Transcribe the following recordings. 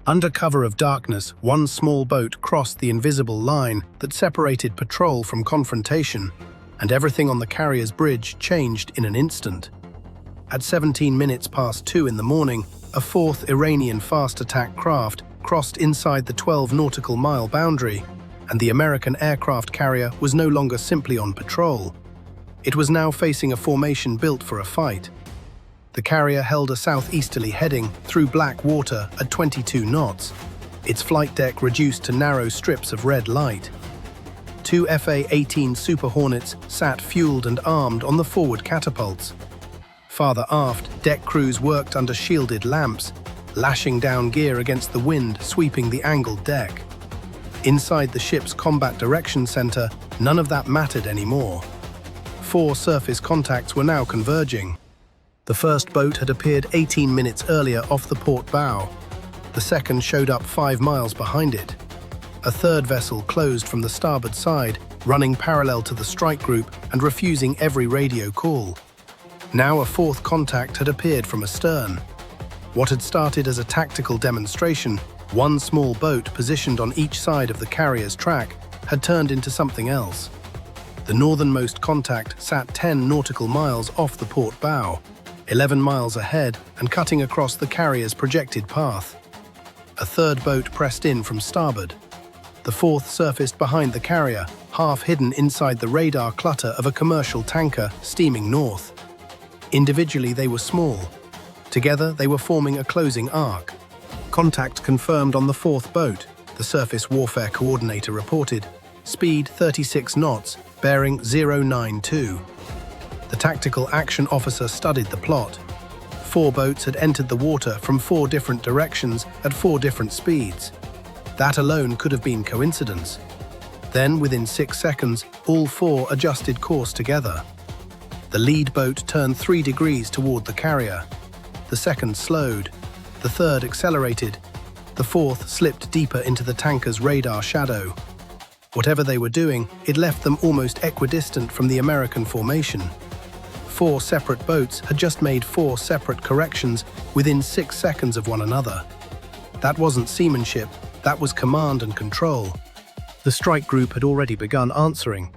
Under cover of darkness, one small boat crossed the invisible line that separated patrol from confrontation, and everything on the carrier's bridge changed in an instant. At 17 minutes past 2 in the morning, a fourth Iranian fast attack craft crossed inside the 12-nautical-mile boundary, and the American aircraft carrier was no longer simply on patrol. It was now facing a formation built for a fight. The carrier held a southeasterly heading through black water at 22 knots, its flight deck reduced to narrow strips of red light. Two FA-18 Super Hornets sat fueled and armed on the forward catapults. Farther aft, deck crews worked under shielded lamps, lashing down gear against the wind sweeping the angled deck. Inside the ship's combat direction center, none of that mattered anymore. 4 surface contacts were now converging. The first boat had appeared 18 minutes earlier off the port bow. The second showed up 5 miles behind it. A third vessel closed from the starboard side, running parallel to the strike group and refusing every radio call. Now a fourth contact had appeared from astern. What had started as a tactical demonstration, one small boat positioned on each side of the carrier's track, had turned into something else. The northernmost contact sat 10 nautical miles off the port bow, 11 miles ahead and cutting across the carrier's projected path. A third boat pressed in from starboard. The fourth surfaced behind the carrier, half hidden inside the radar clutter of a commercial tanker steaming north. Individually they were small. Together they were forming a closing arc. Contact confirmed on the fourth boat, the surface warfare coordinator reported. Speed 36 knots, bearing 092. The tactical action officer studied the plot. 4 boats had entered the water from 4 different directions at 4 different speeds. That alone could have been coincidence. Then, within 6 seconds, all 4 adjusted course together. The lead boat turned 3 degrees toward the carrier. The second slowed. The third accelerated. The fourth slipped deeper into the tanker's radar shadow. Whatever they were doing, it left them almost equidistant from the American formation. 4 separate boats had just made 4 separate corrections within 6 seconds of one another. That wasn't seamanship, that was command and control. The strike group had already begun answering.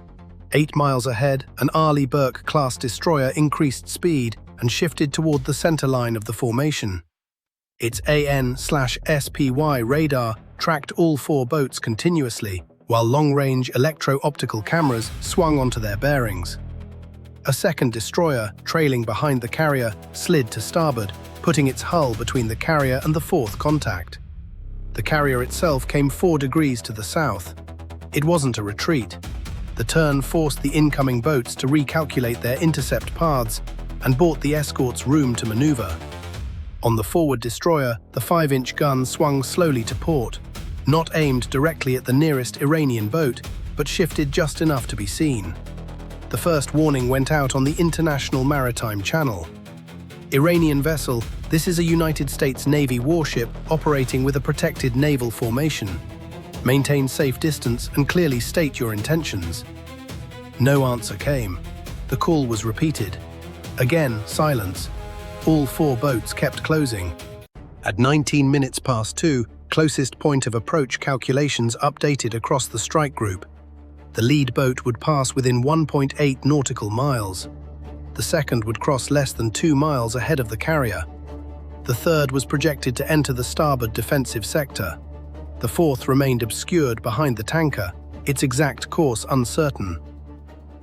8 miles ahead, an Arleigh Burke-class destroyer increased speed and shifted toward the center line of the formation. Its AN/SPY radar tracked all 4 boats continuously, while long-range electro-optical cameras swung onto their bearings. A second destroyer, trailing behind the carrier, slid to starboard, putting its hull between the carrier and the fourth contact. The carrier itself came 4 degrees to the south. It wasn't a retreat. The turn forced the incoming boats to recalculate their intercept paths and bought the escorts room to maneuver. On the forward destroyer, the 5-inch gun swung slowly to port, not aimed directly at the nearest Iranian boat, but shifted just enough to be seen. The first warning went out on the International Maritime Channel. Iranian vessel, this is a United States Navy warship operating with a protected naval formation. Maintain safe distance and clearly state your intentions. No answer came. The call was repeated. Again, silence. All 4 boats kept closing. At 19 minutes past 2, closest point of approach calculations updated across the strike group. The lead boat would pass within 1.8 nautical miles. The second would cross less than 2 miles ahead of the carrier. The third was projected to enter the starboard defensive sector. The fourth remained obscured behind the tanker, its exact course uncertain.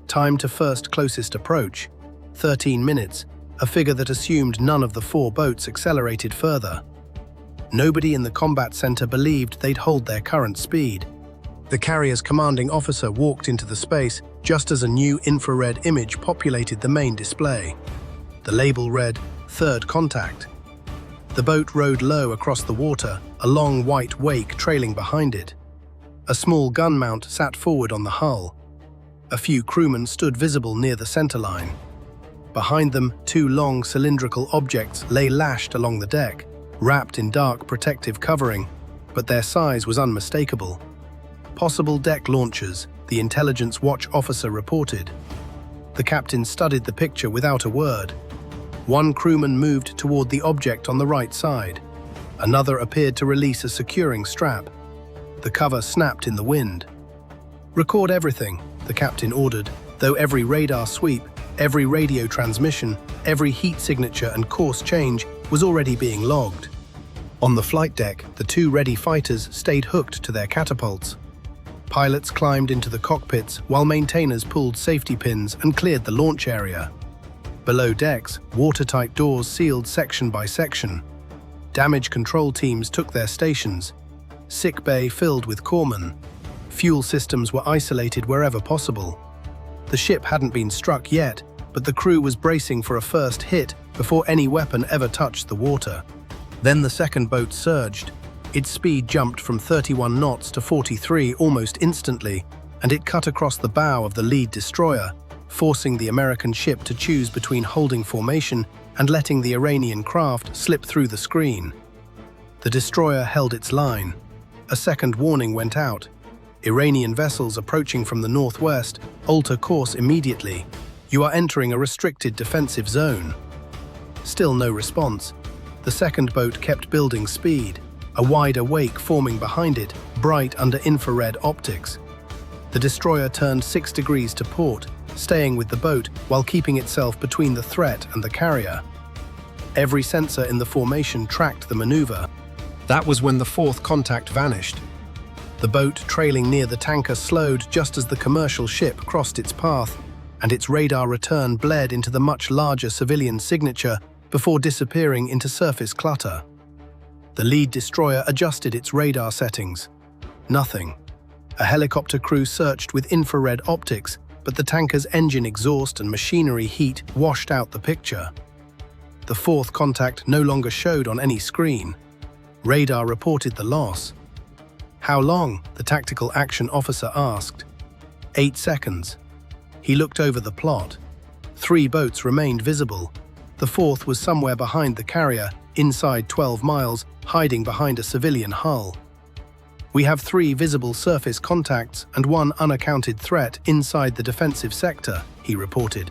Time to first closest approach, 13 minutes, a figure that assumed none of the 4 boats accelerated further. Nobody in the combat center believed they'd hold their current speed. The carrier's commanding officer walked into the space just as a new infrared image populated the main display. The label read, "Third Contact." The boat rode low across the water, a long white wake trailing behind it. A small gun mount sat forward on the hull. A few crewmen stood visible near the centerline. Behind them, 2 long cylindrical objects lay lashed along the deck, wrapped in dark protective covering, but their size was unmistakable. Possible deck launchers, the intelligence watch officer reported. The captain studied the picture without a word. One crewman moved toward the object on the right side. Another appeared to release a securing strap. The cover snapped in the wind. "Record everything," the captain ordered, though every radar sweep, every radio transmission, every heat signature and course change was already being logged. On the flight deck, the two ready fighters stayed hooked to their catapults. Pilots climbed into the cockpits while maintainers pulled safety pins and cleared the launch area. Below decks, watertight doors sealed section by section. Damage control teams took their stations. Sick bay filled with corpsmen. Fuel systems were isolated wherever possible. The ship hadn't been struck yet, but the crew was bracing for a first hit before any weapon ever touched the water. Then the second boat surged. Its speed jumped from 31 knots to 43 almost instantly, and it cut across the bow of the lead destroyer, forcing the American ship to choose between holding formation and letting the Iranian craft slip through the screen. The destroyer held its line. A second warning went out. Iranian vessels approaching from the northwest, alter course immediately. You are entering a restricted defensive zone. Still no response. The second boat kept building speed, a wider wake forming behind it, bright under infrared optics. The destroyer turned 6 degrees to port, staying with the boat while keeping itself between the threat and the carrier. Every sensor in the formation tracked the maneuver. That was when the fourth contact vanished. The boat trailing near the tanker slowed just as the commercial ship crossed its path, and its radar return bled into the much larger civilian signature before disappearing into surface clutter. The lead destroyer adjusted its radar settings. Nothing. A helicopter crew searched with infrared optics, but the tanker's engine exhaust and machinery heat washed out the picture. The fourth contact no longer showed on any screen. Radar reported the loss. "How long?" the tactical action officer asked. 8 seconds. He looked over the plot. 3 boats remained visible. The fourth was somewhere behind the carrier, inside 12 miles, hiding behind a civilian hull. "We have 3 visible surface contacts and 1 unaccounted threat inside the defensive sector," he reported.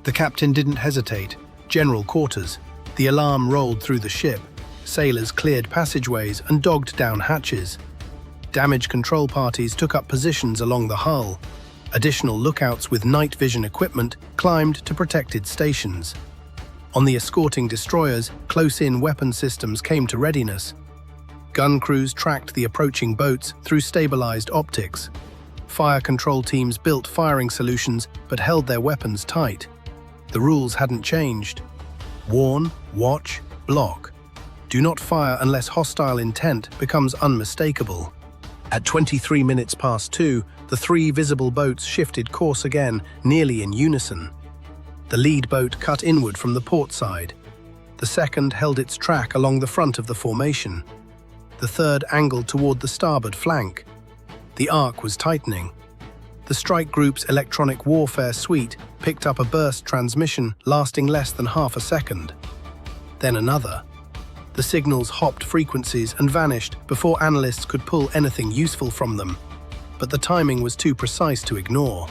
The captain didn't hesitate. General quarters. The alarm rolled through the ship. Sailors cleared passageways and dogged down hatches. Damage control parties took up positions along the hull. Additional lookouts with night vision equipment climbed to protected stations. On the escorting destroyers, close-in weapon systems came to readiness. Gun crews tracked the approaching boats through stabilized optics. Fire control teams built firing solutions but held their weapons tight. The rules hadn't changed. Warn, watch, block. Do not fire unless hostile intent becomes unmistakable. At 23 minutes past 2, the 3 visible boats shifted course again, nearly in unison. The lead boat cut inward from the port side. The second held its track along the front of the formation. The third angled toward the starboard flank. The arc was tightening. The strike group's electronic warfare suite picked up a burst transmission lasting less than half a second. Then another. The signals hopped frequencies and vanished before analysts could pull anything useful from them, but the timing was too precise to ignore.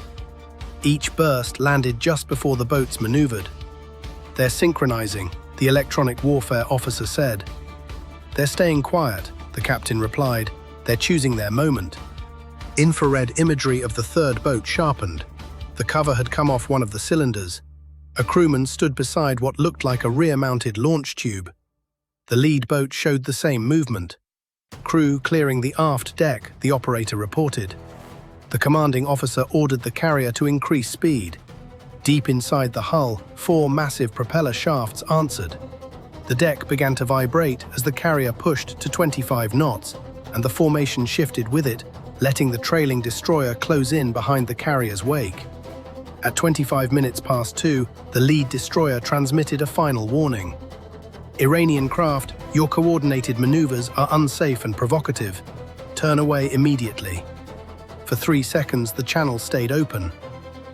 Each burst landed just before the boats maneuvered. "They're synchronizing," the electronic warfare officer said. "They're staying quiet," the captain replied. "They're choosing their moment." Infrared imagery of the third boat sharpened. The cover had come off one of the cylinders. A crewman stood beside what looked like a rear-mounted launch tube. The lead boat showed the same movement. "Crew clearing the aft deck," the operator reported. The commanding officer ordered the carrier to increase speed. Deep inside the hull, 4 massive propeller shafts answered. The deck began to vibrate as the carrier pushed to 25 knots, and the formation shifted with it, letting the trailing destroyer close in behind the carrier's wake. At 25 minutes past 2, the lead destroyer transmitted a final warning. "Iranian craft, your coordinated maneuvers are unsafe and provocative. Turn away immediately." For 3 seconds, the channel stayed open.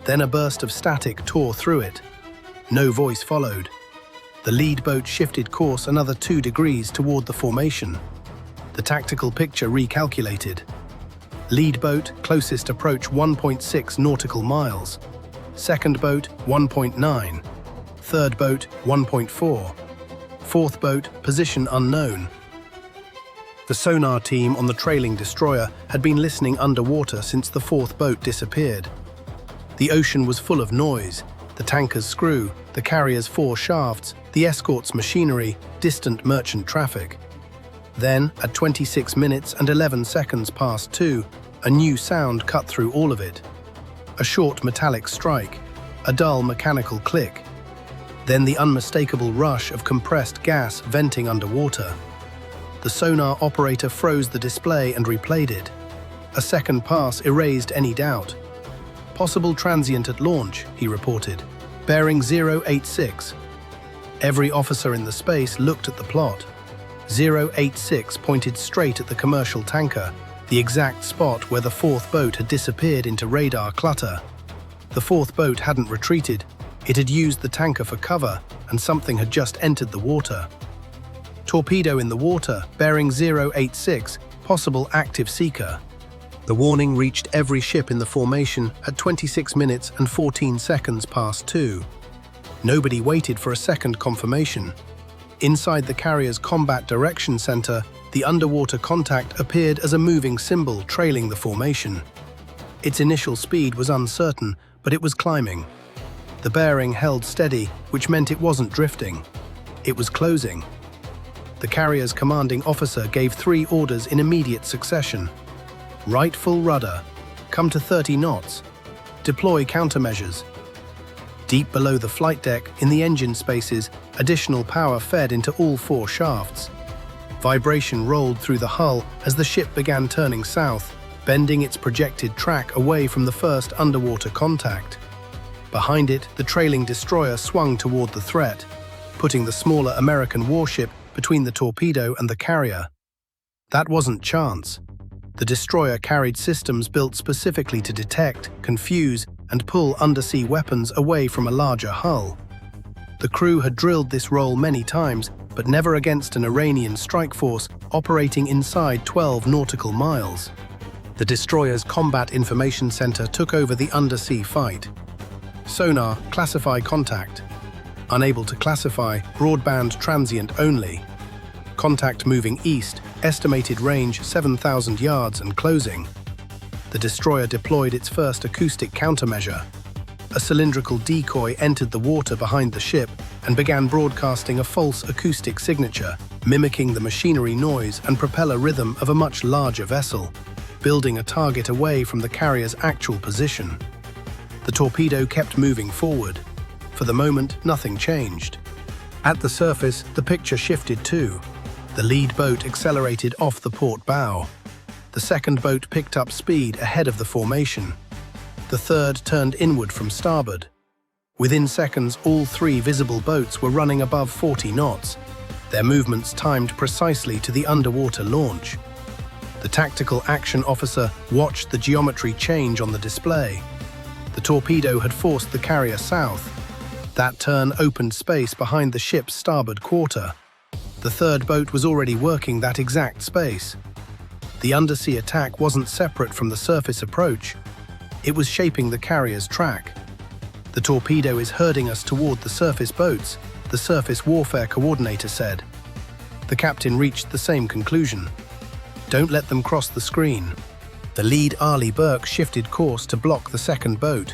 Then a burst of static tore through it. No voice followed. The lead boat shifted course another 2 degrees toward the formation. The tactical picture recalculated. Lead boat, closest approach 1.6 nautical miles. Second boat, 1.9. Third boat, 1.4. Fourth boat, position unknown. The sonar team on the trailing destroyer had been listening underwater since the fourth boat disappeared. The ocean was full of noise: the tanker's screw, the carrier's four shafts, the escort's machinery, distant merchant traffic. Then, at 26 minutes and 11 seconds past 2, a new sound cut through all of it. A short metallic strike, a dull mechanical click. Then the unmistakable rush of compressed gas venting underwater. The sonar operator froze the display and replayed it. A second pass erased any doubt. "Possible transient at launch," he reported. "Bearing 086. Every officer in the space looked at the plot. 086 pointed straight at the commercial tanker, the exact spot where the fourth boat had disappeared into radar clutter. The fourth boat hadn't retreated. It had used the tanker for cover, and something had just entered the water. "Torpedo in the water, bearing 086, possible active seeker." The warning reached every ship in the formation at 26 minutes and 14 seconds past 2. Nobody waited for a second confirmation. Inside the carrier's combat direction center, the underwater contact appeared as a moving symbol trailing the formation. Its initial speed was uncertain, but it was climbing. The bearing held steady, which meant it wasn't drifting. It was closing. The carrier's commanding officer gave 3 orders in immediate succession. Right full rudder. Come to 30 knots. Deploy countermeasures. Deep below the flight deck, in the engine spaces, additional power fed into all 4 shafts. Vibration rolled through the hull as the ship began turning south, bending its projected track away from the first underwater contact. Behind it, the trailing destroyer swung toward the threat, putting the smaller American warship between the torpedo and the carrier. That wasn't chance. The destroyer carried systems built specifically to detect, confuse, and pull undersea weapons away from a larger hull. The crew had drilled this role many times, but never against an Iranian strike force operating inside 12 nautical miles. The destroyer's Combat Information Center took over the undersea fight. Sonar, classify contact. Unable to classify, broadband transient only. Contact moving east, estimated range 7,000 yards and closing. The destroyer deployed its first acoustic countermeasure. A cylindrical decoy entered the water behind the ship and began broadcasting a false acoustic signature, mimicking the machinery noise and propeller rhythm of a much larger vessel, building a target away from the carrier's actual position. The torpedo kept moving forward. For the moment, nothing changed. At the surface, the picture shifted too. The lead boat accelerated off the port bow. The second boat picked up speed ahead of the formation. The third turned inward from starboard. Within seconds, all 3 visible boats were running above 40 knots, their movements timed precisely to the underwater launch. The tactical action officer watched the geometry change on the display. The torpedo had forced the carrier south. That turn opened space behind the ship's starboard quarter. The third boat was already working that exact space. The undersea attack wasn't separate from the surface approach. It was shaping the carrier's track. "The torpedo is herding us toward the surface boats," the surface warfare coordinator said. The captain reached the same conclusion. "Don't let them cross the screen." The lead Arleigh Burke shifted course to block the second boat.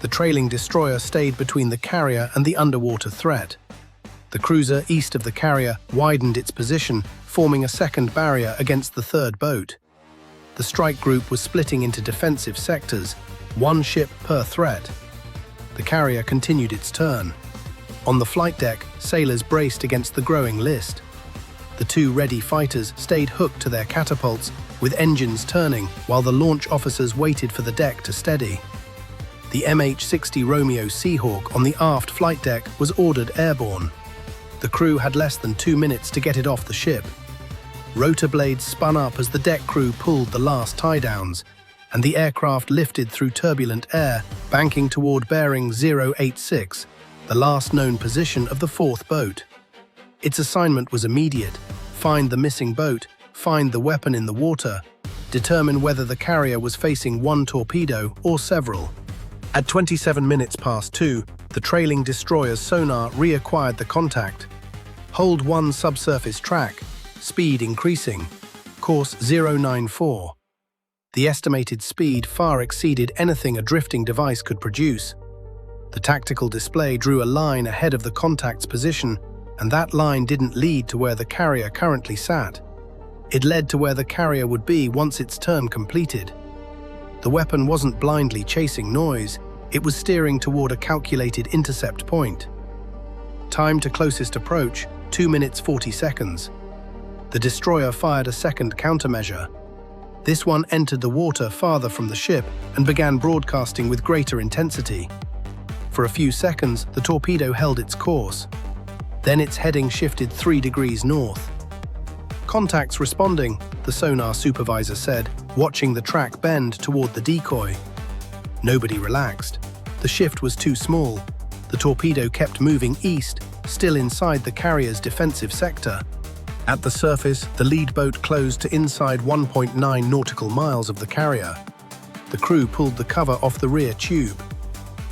The trailing destroyer stayed between the carrier and the underwater threat. The cruiser east of the carrier widened its position, forming a second barrier against the third boat. The strike group was splitting into defensive sectors, 1 ship per threat. The carrier continued its turn. On the flight deck, sailors braced against the growing list. The 2 ready fighters stayed hooked to their catapults, with engines turning, while the launch officers waited for the deck to steady. The MH-60 Romeo Seahawk on the aft flight deck was ordered airborne. The crew had less than 2 minutes to get it off the ship. Rotor blades spun up as the deck crew pulled the last tie-downs, and the aircraft lifted through turbulent air, banking toward bearing 086, the last known position of the fourth boat. Its assignment was immediate: find the missing boat, find the weapon in the water, determine whether the carrier was facing 1 torpedo or several. At 27 minutes past 2, the trailing destroyer's sonar reacquired the contact. Hold 1 subsurface track, speed increasing. course 094. The estimated speed far exceeded anything a drifting device could produce. The tactical display drew a line ahead of the contact's position, and that line didn't lead to where the carrier currently sat. It led to where the carrier would be once its turn completed. The weapon wasn't blindly chasing noise, it was steering toward a calculated intercept point. Time to closest approach, 2 minutes 40 seconds. The destroyer fired a second countermeasure. This one entered the water farther from the ship and began broadcasting with greater intensity. For a few seconds, the torpedo held its course. Then its heading shifted 3 degrees north. "Contacts responding," the sonar supervisor said, watching the track bend toward the decoy. Nobody relaxed. The shift was too small. The torpedo kept moving east, still inside the carrier's defensive sector. At the surface, the lead boat closed to inside 1.9 nautical miles of the carrier. The crew pulled the cover off the rear tube.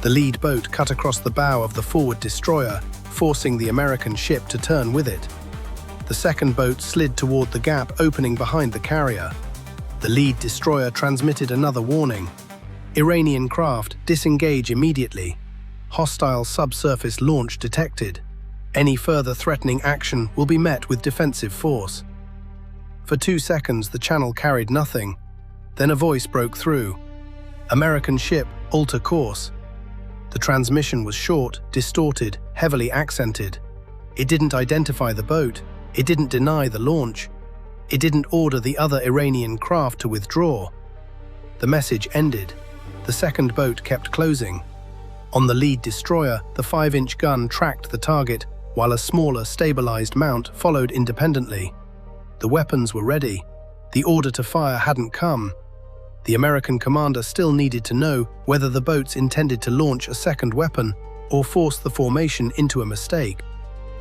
The lead boat cut across the bow of the forward destroyer, forcing the American ship to turn with it. The second boat slid toward the gap opening behind the carrier. The lead destroyer transmitted another warning. "Iranian craft, disengage immediately. Hostile subsurface launch detected. Any further threatening action will be met with defensive force." For 2 seconds, the channel carried nothing. Then a voice broke through. "American ship, alter course." The transmission was short, distorted, heavily accented. It didn't identify the boat. It didn't deny the launch. It didn't order the other Iranian craft to withdraw. The message ended. The second boat kept closing. On the lead destroyer, the 5-inch gun tracked the target, while a smaller, stabilized mount followed independently. The weapons were ready. The order to fire hadn't come. The American commander still needed to know whether the boats intended to launch a second weapon or force the formation into a mistake.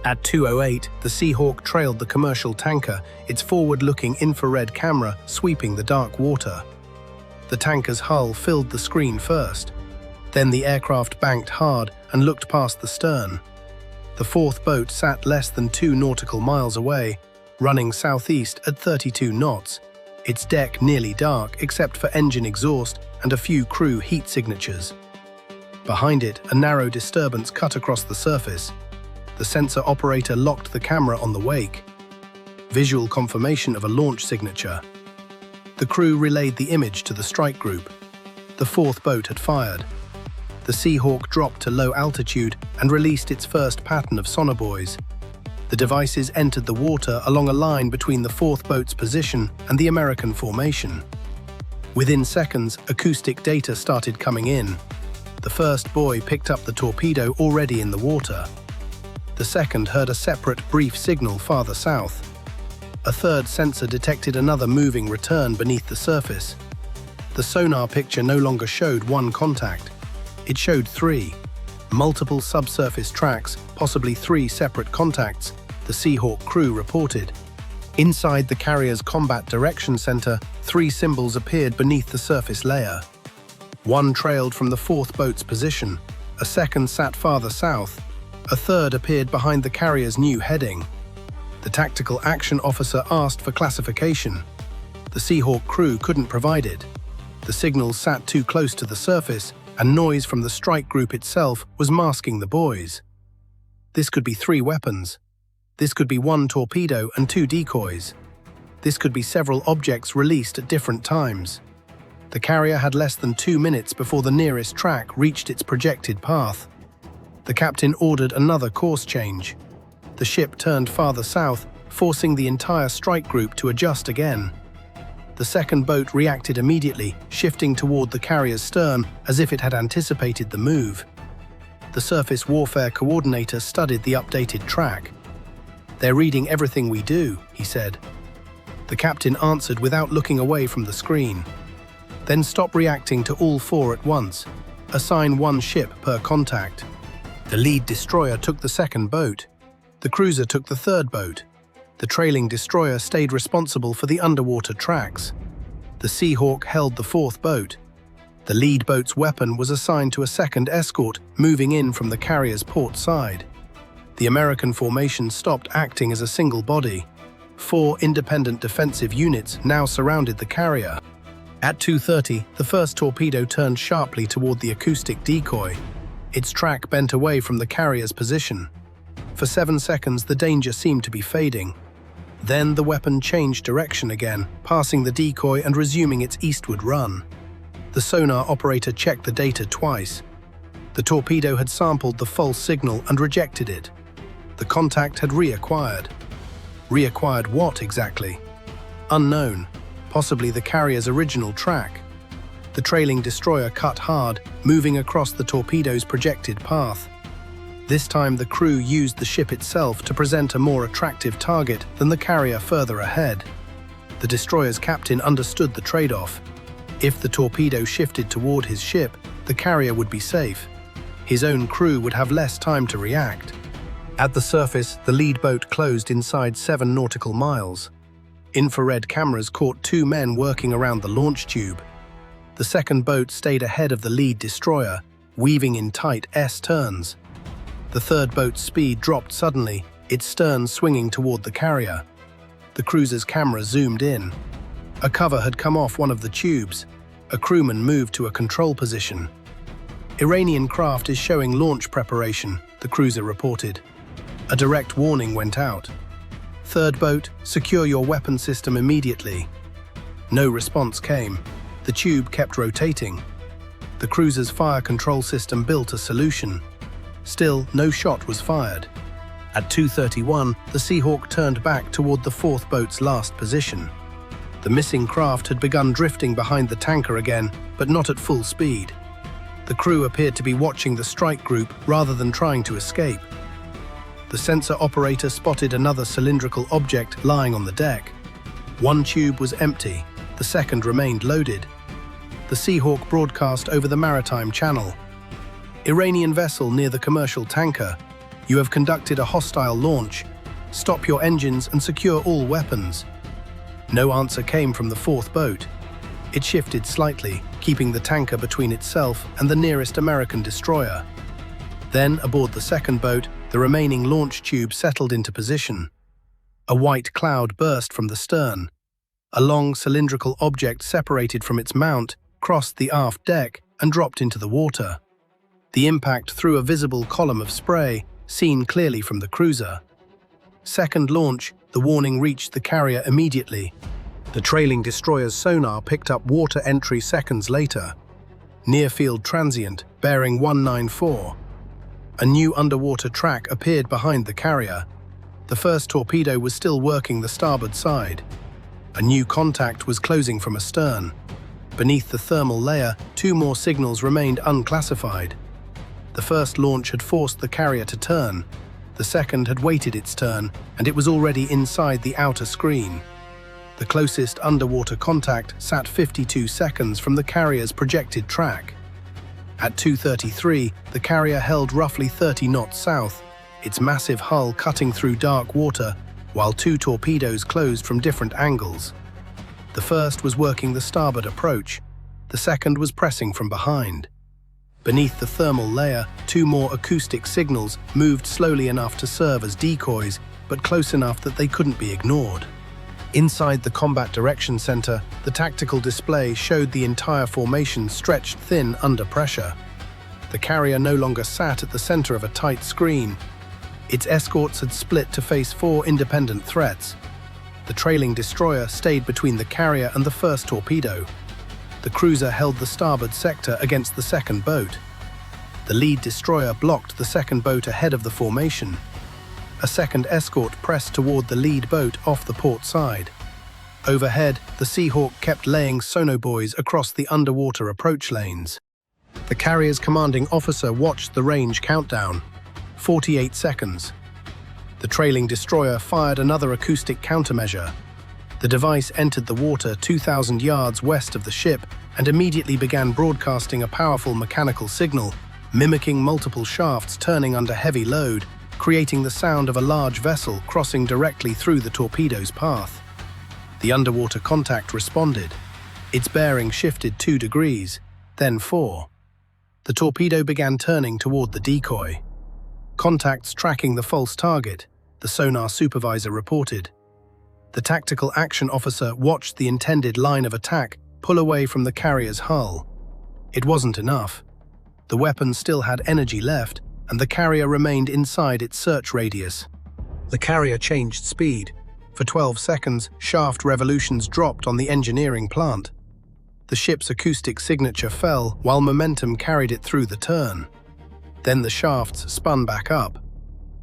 At 2:08, the Seahawk trailed the commercial tanker, its forward-looking infrared camera sweeping the dark water. The tanker's hull filled the screen first. Then the aircraft banked hard and looked past the stern. The fourth boat sat less than 2 nautical miles away, running southeast at 32 knots, its deck nearly dark except for engine exhaust and a few crew heat signatures. Behind it, a narrow disturbance cut across the surface. The sensor operator locked the camera on the wake. Visual confirmation of a launch signature. The crew relayed the image to the strike group. The fourth boat had fired. The Seahawk dropped to low altitude and released its first pattern of sonobuoys. The devices entered the water along a line between the fourth boat's position and the American formation. Within seconds, acoustic data started coming in. The first buoy picked up the torpedo already in the water. The second heard a separate, brief signal farther south. A third sensor detected another moving return beneath the surface. The sonar picture no longer showed one contact. It showed 3. Multiple subsurface tracks, possibly 3 separate contacts, the Seahawk crew reported. Inside the carrier's combat direction center, 3 symbols appeared beneath the surface layer. One trailed from the fourth boat's position, a second sat farther south, a third appeared behind the carrier's new heading. The tactical action officer asked for classification. The Seahawk crew couldn't provide it. The signals sat too close to the surface, and noise from the strike group itself was masking the buoys. This could be 3 weapons. This could be 1 torpedo and 2 decoys. This could be several objects released at different times. The carrier had less than 2 minutes before the nearest track reached its projected path. The captain ordered another course change. The ship turned farther south, forcing the entire strike group to adjust again. The second boat reacted immediately, shifting toward the carrier's stern as if it had anticipated the move. The surface warfare coordinator studied the updated track. "They're reading everything we do," he said. The captain answered without looking away from the screen. "Then stop reacting to all 4 at once. Assign 1 ship per contact." The lead destroyer took the second boat. The cruiser took the third boat. The trailing destroyer stayed responsible for the underwater tracks. The Seahawk held the fourth boat. The lead boat's weapon was assigned to a second escort moving in from the carrier's port side. The American formation stopped acting as a single body. 4 independent defensive units now surrounded the carrier. At 2:30, the first torpedo turned sharply toward the acoustic decoy. Its track bent away from the carrier's position. For 7 seconds, the danger seemed to be fading. Then the weapon changed direction again, passing the decoy and resuming its eastward run. The sonar operator checked the data twice. The torpedo had sampled the false signal and rejected it. The contact had reacquired. Reacquired what exactly? Unknown, possibly the carrier's original track. The trailing destroyer cut hard, moving across the torpedo's projected path. This time the crew used the ship itself to present a more attractive target than the carrier further ahead. The destroyer's captain understood the trade-off. If the torpedo shifted toward his ship, the carrier would be safe. His own crew would have less time to react. At the surface, the lead boat closed inside 7 nautical miles. Infrared cameras caught 2 men working around the launch tube. The second boat stayed ahead of the lead destroyer, weaving in tight S-turns. The third boat's speed dropped suddenly, its stern swinging toward the carrier. The cruiser's camera zoomed in. A cover had come off one of the tubes. A crewman moved to a control position. "Iranian craft is showing launch preparation," the cruiser reported. A direct warning went out. "Third boat, secure your weapon system immediately." No response came. The tube kept rotating. The cruiser's fire control system built a solution. Still, no shot was fired. At 2:31, the Seahawk turned back toward the fourth boat's last position. The missing craft had begun drifting behind the tanker again, but not at full speed. The crew appeared to be watching the strike group rather than trying to escape. The sensor operator spotted another cylindrical object lying on the deck. One tube was empty, the second remained loaded. The Seahawk broadcast over the maritime channel. "Iranian vessel near the commercial tanker. You have conducted a hostile launch. Stop your engines and secure all weapons." No answer came from the fourth boat. It shifted slightly, keeping the tanker between itself and the nearest American destroyer. Then, aboard the second boat, the remaining launch tube settled into position. A white cloud burst from the stern. A long cylindrical object separated from its mount, crossed the aft deck, and dropped into the water. The impact threw a visible column of spray, seen clearly from the cruiser. Second launch, the warning reached the carrier immediately. The trailing destroyer's sonar picked up water entry seconds later. Near-field transient, bearing 194. A new underwater track appeared behind the carrier. The first torpedo was still working the starboard side. A new contact was closing from astern. Beneath the thermal layer, 2 more signals remained unclassified. The first launch had forced the carrier to turn. The second had waited its turn, and it was already inside the outer screen. The closest underwater contact sat 52 seconds from the carrier's projected track. At 2:33, the carrier held roughly 30 knots south, its massive hull cutting through dark water, while 2 torpedoes closed from different angles. The first was working the starboard approach. The second was pressing from behind. Beneath the thermal layer, 2 more acoustic signals moved slowly enough to serve as decoys, but close enough that they couldn't be ignored. Inside the Combat Direction Center, the tactical display showed the entire formation stretched thin under pressure. The carrier no longer sat at the center of a tight screen. Its escorts had split to face 4 independent threats. The trailing destroyer stayed between the carrier and the first torpedo. The cruiser held the starboard sector against the second boat. The lead destroyer blocked the second boat ahead of the formation. A second escort pressed toward the lead boat off the port side. Overhead, the Seahawk kept laying sonobuoys across the underwater approach lanes. The carrier's commanding officer watched the range countdown. 48 seconds. The trailing destroyer fired another acoustic countermeasure. The device entered the water 2,000 yards west of the ship and immediately began broadcasting a powerful mechanical signal, mimicking multiple shafts turning under heavy load, creating the sound of a large vessel crossing directly through the torpedo's path. The underwater contact responded. Its bearing shifted 2 degrees, then 4. The torpedo began turning toward the decoy. Contacts tracking the false target, the sonar supervisor reported. The tactical action officer watched the intended line of attack pull away from the carrier's hull. It wasn't enough. The weapon still had energy left, and the carrier remained inside its search radius. The carrier changed speed. For 12 seconds, shaft revolutions dropped on the engineering plant. The ship's acoustic signature fell while momentum carried it through the turn. Then the shafts spun back up.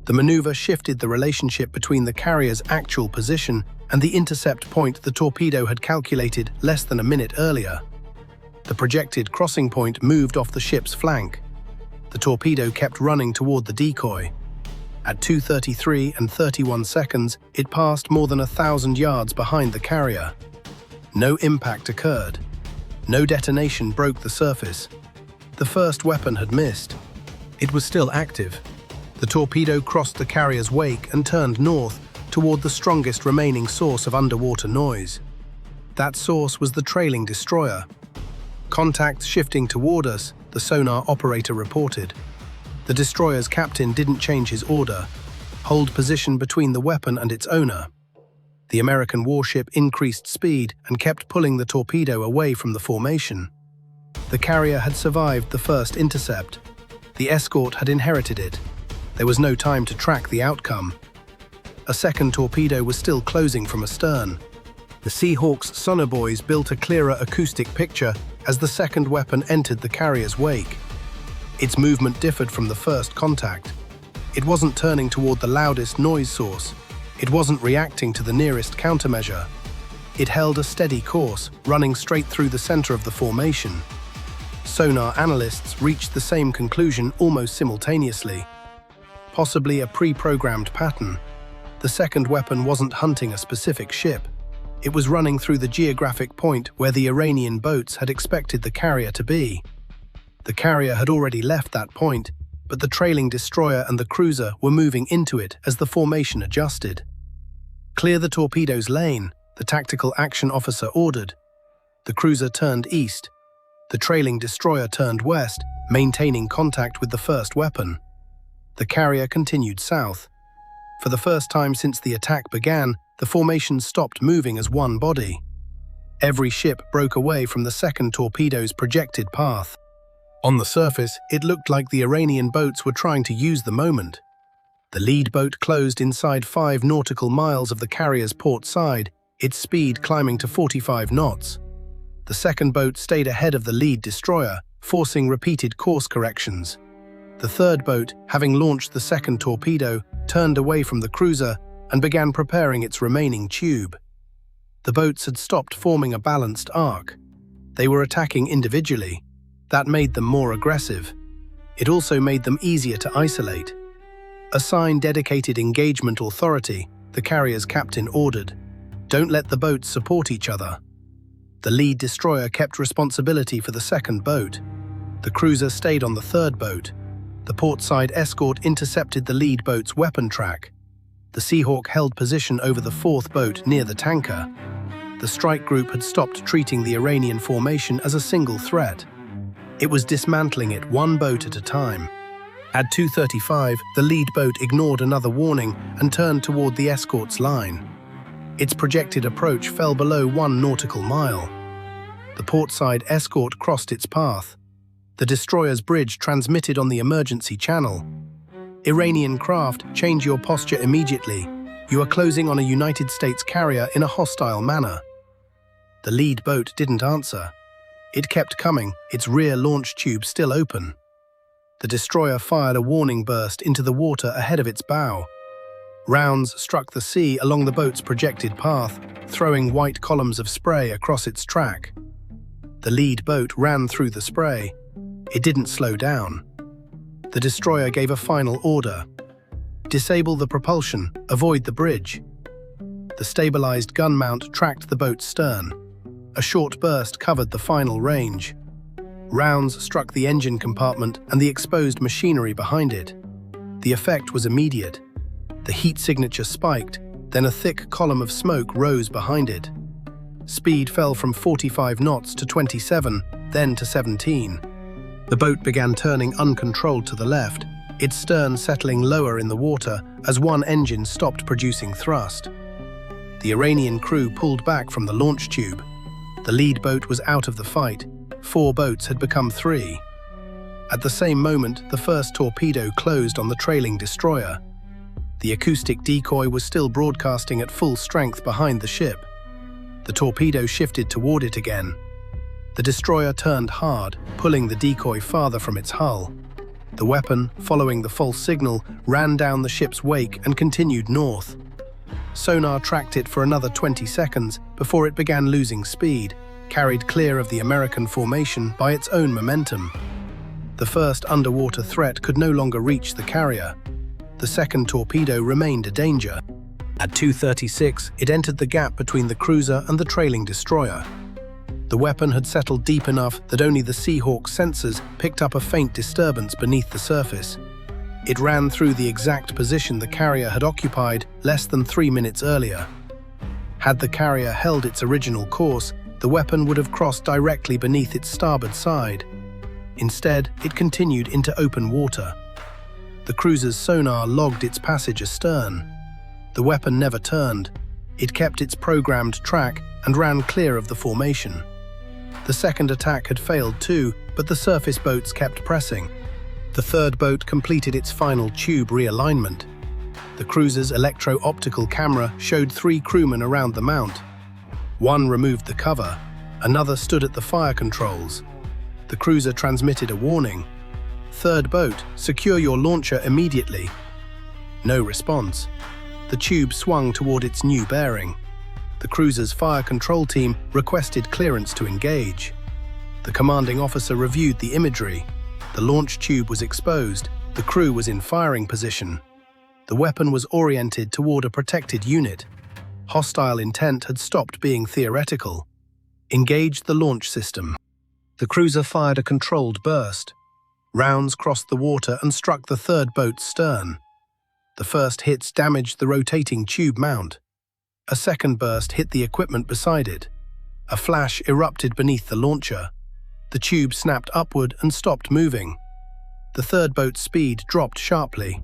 The maneuver shifted the relationship between the carrier's actual position and the intercept point the torpedo had calculated less than a minute earlier. The projected crossing point moved off the ship's flank. The torpedo kept running toward the decoy. At 2:33 and 31 seconds, it passed more than 1,000 yards behind the carrier. No impact occurred. No detonation broke the surface. The first weapon had missed. It was still active. The torpedo crossed the carrier's wake and turned north toward the strongest remaining source of underwater noise. That source was the trailing destroyer. Contacts shifting toward us, the sonar operator reported. The destroyer's captain didn't change his order: hold position between the weapon and its owner. The American warship increased speed and kept pulling the torpedo away from the formation. The carrier had survived the first intercept. The escort had inherited it. There was no time to track the outcome. A second torpedo was still closing from astern. The Seahawk's sonobuoys built a clearer acoustic picture as the second weapon entered the carrier's wake. Its movement differed from the first contact. It wasn't turning toward the loudest noise source. It wasn't reacting to the nearest countermeasure. It held a steady course, running straight through the center of the formation. Sonar analysts reached the same conclusion almost simultaneously. Possibly a pre-programmed pattern. The second weapon wasn't hunting a specific ship. It was running through the geographic point where the Iranian boats had expected the carrier to be. The carrier had already left that point, but the trailing destroyer and the cruiser were moving into it as the formation adjusted. "Clear the torpedo's lane," the tactical action officer ordered. The cruiser turned east. The trailing destroyer turned west, maintaining contact with the first weapon. The carrier continued south. For the first time since the attack began, the formation stopped moving as one body. Every ship broke away from the second torpedo's projected path. On the surface, it looked like the Iranian boats were trying to use the moment. The lead boat closed inside 5 nautical miles of the carrier's port side, its speed climbing to 45 knots. The second boat stayed ahead of the lead destroyer, forcing repeated course corrections. The third boat, having launched the second torpedo, turned away from the cruiser and began preparing its remaining tube. The boats had stopped forming a balanced arc. They were attacking individually. That made them more aggressive. It also made them easier to isolate. Assign dedicated engagement authority, the carrier's captain ordered. Don't let the boats support each other. The lead destroyer kept responsibility for the second boat. The cruiser stayed on the third boat. The portside escort intercepted the lead boat's weapon track. The Seahawk held position over the fourth boat near the tanker. The strike group had stopped treating the Iranian formation as a single threat. It was dismantling it one boat at a time. At 2:35, the lead boat ignored another warning and turned toward the escort's line. Its projected approach fell below 1 nautical mile. The portside escort crossed its path. The destroyer's bridge transmitted on the emergency channel. "Iranian craft, change your posture immediately. You are closing on a United States carrier in a hostile manner." The lead boat didn't answer. It kept coming, its rear launch tube still open. The destroyer fired a warning burst into the water ahead of its bow. Rounds struck the sea along the boat's projected path, throwing white columns of spray across its track. The lead boat ran through the spray. It didn't slow down. The destroyer gave a final order. "Disable the propulsion, avoid the bridge." The stabilized gun mount tracked the boat's stern. A short burst covered the final range. Rounds struck the engine compartment and the exposed machinery behind it. The effect was immediate. The heat signature spiked, then a thick column of smoke rose behind it. Speed fell from 45 knots to 27, then to 17. The boat began turning uncontrolled to the left, its stern settling lower in the water as one engine stopped producing thrust. The Iranian crew pulled back from the launch tube. The lead boat was out of the fight. 4 boats had become 3. At the same moment, the first torpedo closed on the trailing destroyer. The acoustic decoy was still broadcasting at full strength behind the ship. The torpedo shifted toward it again. The destroyer turned hard, pulling the decoy farther from its hull. The weapon, following the false signal, ran down the ship's wake and continued north. Sonar tracked it for another 20 seconds before it began losing speed, carried clear of the American formation by its own momentum. The first underwater threat could no longer reach the carrier. The second torpedo remained a danger. At 2:36, it entered the gap between the cruiser and the trailing destroyer. The weapon had settled deep enough that only the Seahawk sensors picked up a faint disturbance beneath the surface. It ran through the exact position the carrier had occupied less than 3 minutes earlier. Had the carrier held its original course, the weapon would have crossed directly beneath its starboard side. Instead, it continued into open water. The cruiser's sonar logged its passage astern. The weapon never turned. It kept its programmed track and ran clear of the formation. The second attack had failed too, but the surface boats kept pressing. The third boat completed its final tube realignment. The cruiser's electro-optical camera showed 3 crewmen around the mount. One removed the cover, another stood at the fire controls. The cruiser transmitted a warning. "Third boat, secure your launcher immediately." No response. The tube swung toward its new bearing. The cruiser's fire control team requested clearance to engage. The commanding officer reviewed the imagery. The launch tube was exposed. The crew was in firing position. The weapon was oriented toward a protected unit. Hostile intent had stopped being theoretical. Engage the launch system. The cruiser fired a controlled burst. Rounds crossed the water and struck the third boat's stern. The first hits damaged the rotating tube mount. A second burst hit the equipment beside it. A flash erupted beneath the launcher. The tube snapped upward and stopped moving. The third boat's speed dropped sharply.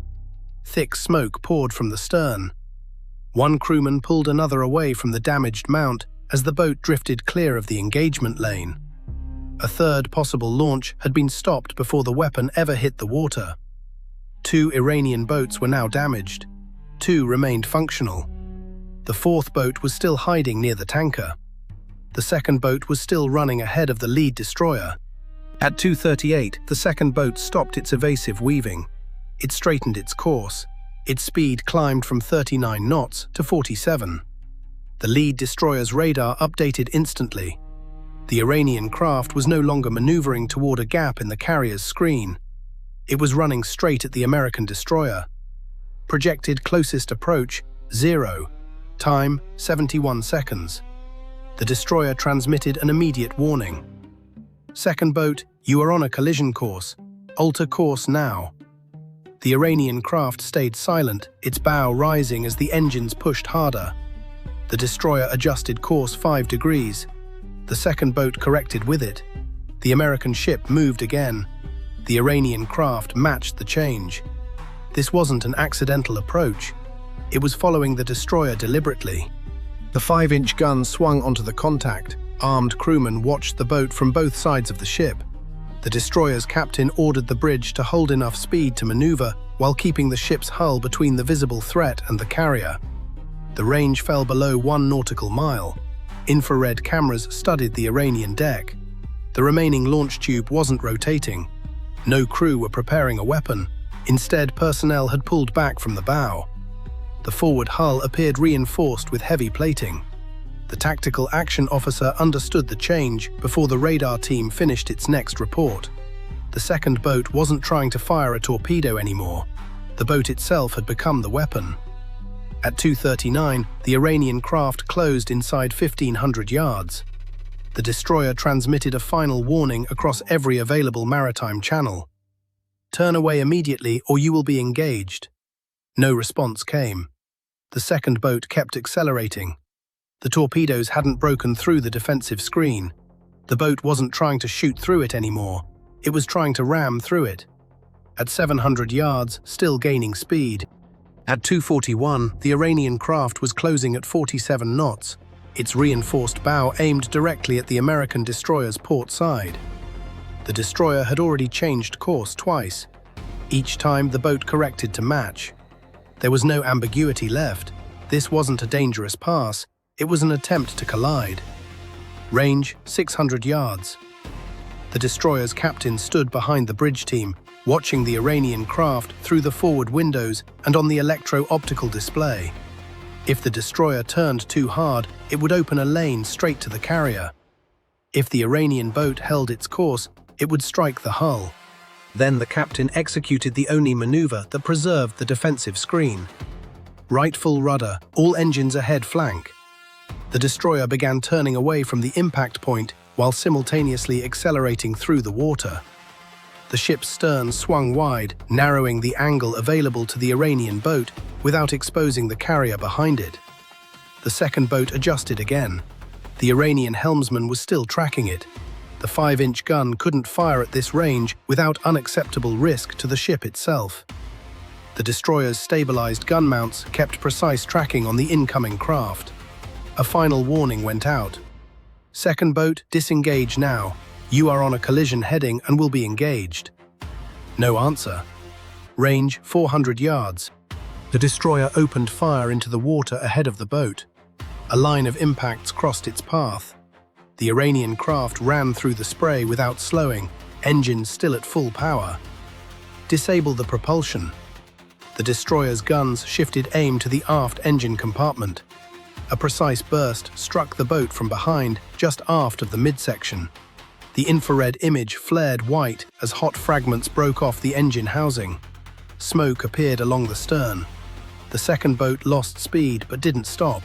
Thick smoke poured from the stern. One crewman pulled another away from the damaged mount as the boat drifted clear of the engagement lane. A third possible launch had been stopped before the weapon ever hit the water. 2 Iranian boats were now damaged. 2 remained functional. The fourth boat was still hiding near the tanker. The second boat was still running ahead of the lead destroyer. At 2:38, the second boat stopped its evasive weaving. It straightened its course. Its speed climbed from 39 knots to 47. The lead destroyer's radar updated instantly. The Iranian craft was no longer maneuvering toward a gap in the carrier's screen. It was running straight at the American destroyer. Projected closest approach, 0. Time, 71 seconds. The destroyer transmitted an immediate warning. "Second boat, you are on a collision course. Alter course now." The Iranian craft stayed silent, its bow rising as the engines pushed harder. The destroyer adjusted course 5 degrees. The second boat corrected with it. The American ship moved again. The Iranian craft matched the change. This wasn't an accidental approach. It was following the destroyer deliberately. The 5-inch gun swung onto the contact. Armed crewmen watched the boat from both sides of the ship. The destroyer's captain ordered the bridge to hold enough speed to maneuver while keeping the ship's hull between the visible threat and the carrier. The range fell below 1 nautical mile. Infrared cameras studied the Iranian deck. The remaining launch tube wasn't rotating. No crew were preparing a weapon. Instead, personnel had pulled back from the bow. The forward hull appeared reinforced with heavy plating. The tactical action officer understood the change before the radar team finished its next report. The second boat wasn't trying to fire a torpedo anymore. The boat itself had become the weapon. At 2:39, the Iranian craft closed inside 1,500 yards. The destroyer transmitted a final warning across every available maritime channel. "Turn away immediately or you will be engaged." No response came. The second boat kept accelerating. The torpedoes hadn't broken through the defensive screen. The boat wasn't trying to shoot through it anymore. It was trying to ram through it. At 700 yards, still gaining speed, At 2:41, the Iranian craft was closing at 47 knots, its reinforced bow aimed directly at the American destroyer's port side. The destroyer had already changed course twice. Each time the boat corrected to match. There was no ambiguity left. This wasn't a dangerous pass, it was an attempt to collide. Range 600 yards. The destroyer's captain stood behind the bridge team, watching the Iranian craft through the forward windows and on the electro-optical display. If the destroyer turned too hard, it would open a lane straight to the carrier. If the Iranian boat held its course, it would strike the hull. Then the captain executed the only maneuver that preserved the defensive screen. Right full rudder, all engines ahead flank. The destroyer began turning away from the impact point while simultaneously accelerating through the water. The ship's stern swung wide, narrowing the angle available to the Iranian boat without exposing the carrier behind it. The second boat adjusted again. The Iranian helmsman was still tracking it. The 5-inch gun couldn't fire at this range without unacceptable risk to the ship itself. The destroyer's stabilized gun mounts kept precise tracking on the incoming craft. A final warning went out. Second boat, disengage now. You are on a collision heading and will be engaged. No answer. Range 400 yards. The destroyer opened fire into the water ahead of the boat. A line of impacts crossed its path. The Iranian craft ran through the spray without slowing, engines still at full power. Disable the propulsion. The destroyer's guns shifted aim to the aft engine compartment. A precise burst struck the boat from behind, just aft of the midsection. The infrared image flared white as hot fragments broke off the engine housing. Smoke appeared along the stern. The second boat lost speed but didn't stop.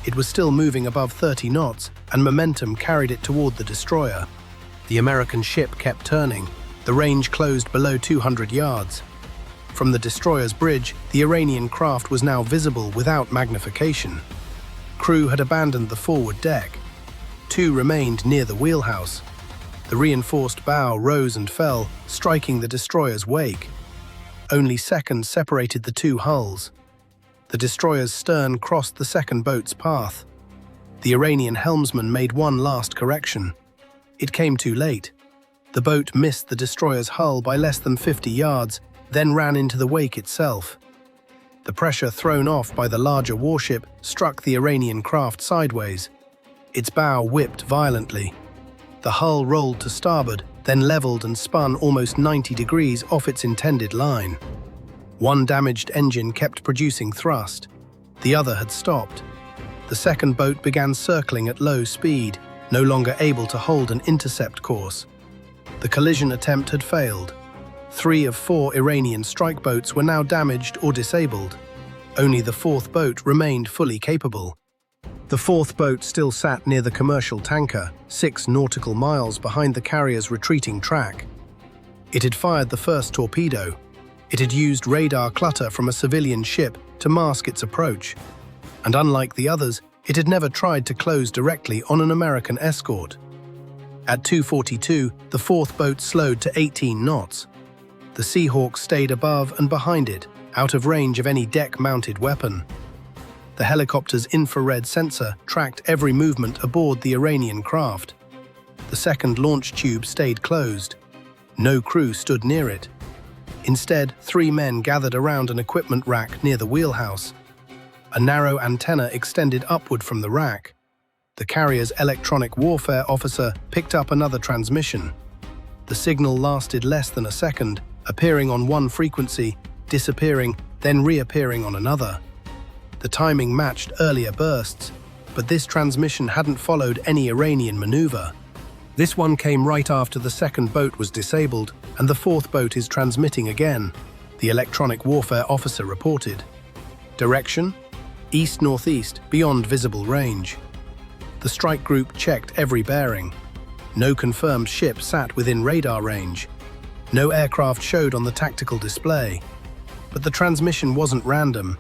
It was still moving above 30 knots, and momentum carried it toward the destroyer. The American ship kept turning. The range closed below 200 yards. From the destroyer's bridge, the Iranian craft was now visible without magnification. Crew had abandoned the forward deck. 2 remained near the wheelhouse. The reinforced bow rose and fell, striking the destroyer's wake. Only seconds separated the 2 hulls. The destroyer's stern crossed the second boat's path. The Iranian helmsman made one last correction. It came too late. The boat missed the destroyer's hull by less than 50 yards, then ran into the wake itself. The pressure thrown off by the larger warship struck the Iranian craft sideways. Its bow whipped violently. The hull rolled to starboard, then leveled and spun almost 90 degrees off its intended line. One damaged engine kept producing thrust. The other had stopped. The second boat began circling at low speed, no longer able to hold an intercept course. The collision attempt had failed. 3 of 4 Iranian strike boats were now damaged or disabled. Only the 4th boat remained fully capable. The 4th boat still sat near the commercial tanker, 6 nautical miles behind the carrier's retreating track. It had fired the first torpedo. It had used radar clutter from a civilian ship to mask its approach. And unlike the others, it had never tried to close directly on an American escort. At 2:42, the 4th boat slowed to 18 knots. The Seahawk stayed above and behind it, out of range of any deck-mounted weapon. The helicopter's infrared sensor tracked every movement aboard the Iranian craft. The second launch tube stayed closed. No crew stood near it. Instead, 3 men gathered around an equipment rack near the wheelhouse. A narrow antenna extended upward from the rack. The carrier's electronic warfare officer picked up another transmission. The signal lasted less than a second, appearing on one frequency, disappearing, then reappearing on another. The timing matched earlier bursts, but this transmission hadn't followed any Iranian maneuver. This one came right after the second boat was disabled, and the 4th boat is transmitting again, the electronic warfare officer reported. Direction? East-northeast, beyond visible range. The strike group checked every bearing. No confirmed ship sat within radar range. No aircraft showed on the tactical display. But the transmission wasn't random.